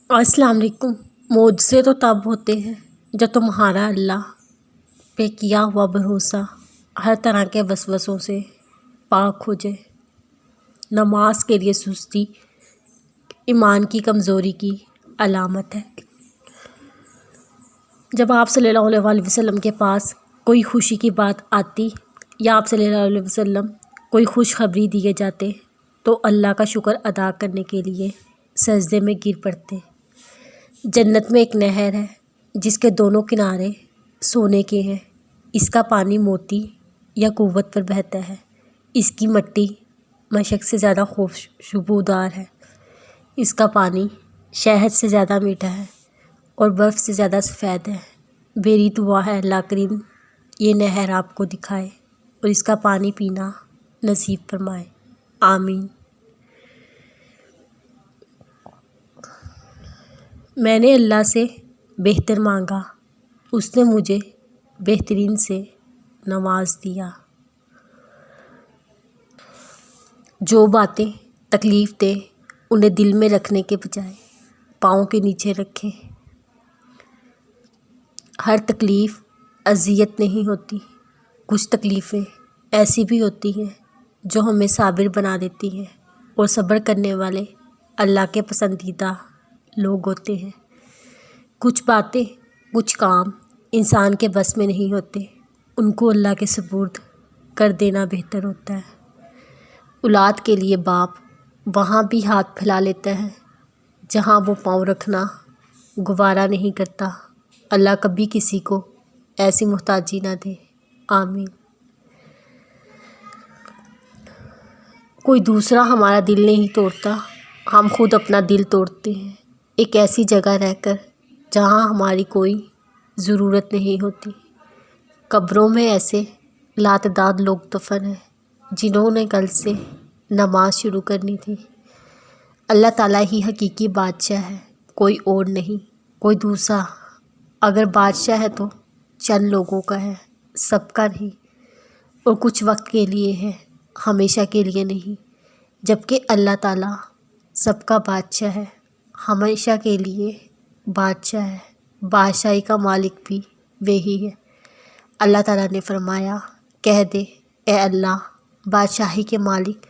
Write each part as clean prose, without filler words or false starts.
السلام علیکم۔ معجزے تو تب ہوتے ہیں جب تمہارا اللہ پہ کیا ہوا بھروسہ ہر طرح کے وسوسوں سے پاک ہو جائے۔ نماز کے لیے سستی ایمان کی کمزوری کی علامت ہے۔ جب آپ صلی اللہ علیہ وسلم کے پاس کوئی خوشی کی بات آتی یا آپ صلی اللہ علیہ وسلم کوئی خوشخبری دیے جاتے تو اللہ کا شکر ادا کرنے کے لیے سجدے میں گر پڑتے۔ جنت میں ایک نہر ہے جس کے دونوں کنارے سونے کے ہیں۔ اس کا پانی موتی یا قوت پر بہتا ہے۔ اس کی مٹی مشک سے زیادہ خوشبودار ہے۔ اس کا پانی شہد سے زیادہ میٹھا ہے اور برف سے زیادہ سفید ہے۔ میری دعا ہے اللہ کریم یہ نہر آپ کو دکھائے اور اس کا پانی پینا نصیب فرمائے، آمین۔ میں نے اللہ سے بہتر مانگا، اس نے مجھے بہترین سے نواز دیا۔ جو باتیں تکلیف دیں انہیں دل میں رکھنے کے بجائے پاؤں کے نیچے رکھیں۔ ہر تکلیف اذیت نہیں ہوتی، کچھ تکلیفیں ایسی بھی ہوتی ہیں جو ہمیں صابر بنا دیتی ہیں، اور صبر کرنے والے اللہ کے پسندیدہ لوگ ہوتے ہیں۔ کچھ باتیں کچھ کام انسان کے بس میں نہیں ہوتے، ان کو اللہ کے سپرد کر دینا بہتر ہوتا ہے۔ اولاد کے لیے باپ وہاں بھی ہاتھ پھیلا لیتا ہے جہاں وہ پاؤں رکھنا گوارا نہیں کرتا۔ اللہ کبھی کسی کو ایسی محتاجی نہ دے، آمین۔ کوئی دوسرا ہمارا دل نہیں توڑتا، ہم خود اپنا دل توڑتے ہیں، ایک ایسی جگہ رہ کر جہاں ہماری کوئی ضرورت نہیں ہوتی۔ قبروں میں ایسے لاتعداد لوگ دفن ہیں جنہوں نے کل سے نماز شروع کرنی تھی۔ اللہ تعالیٰ ہی حقیقی بادشاہ ہے، کوئی اور نہیں، کوئی دوسرا اگر بادشاہ ہے تو چند لوگوں کا ہے، سب کا نہیں، اور کچھ وقت کے لیے ہے، ہمیشہ کے لیے نہیں۔ جبکہ اللہ تعالیٰ سب کا بادشاہ ہے، ہمیشہ کے لیے بادشاہ ہے، بادشاہی کا مالک بھی وہی ہے۔ اللہ تعالیٰ نے فرمایا، کہہ دے اے اللہ بادشاہی کے مالک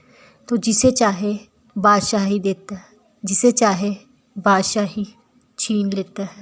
تو جسے چاہے بادشاہی دیتا ہے، جسے چاہے بادشاہی چھین لیتا ہے۔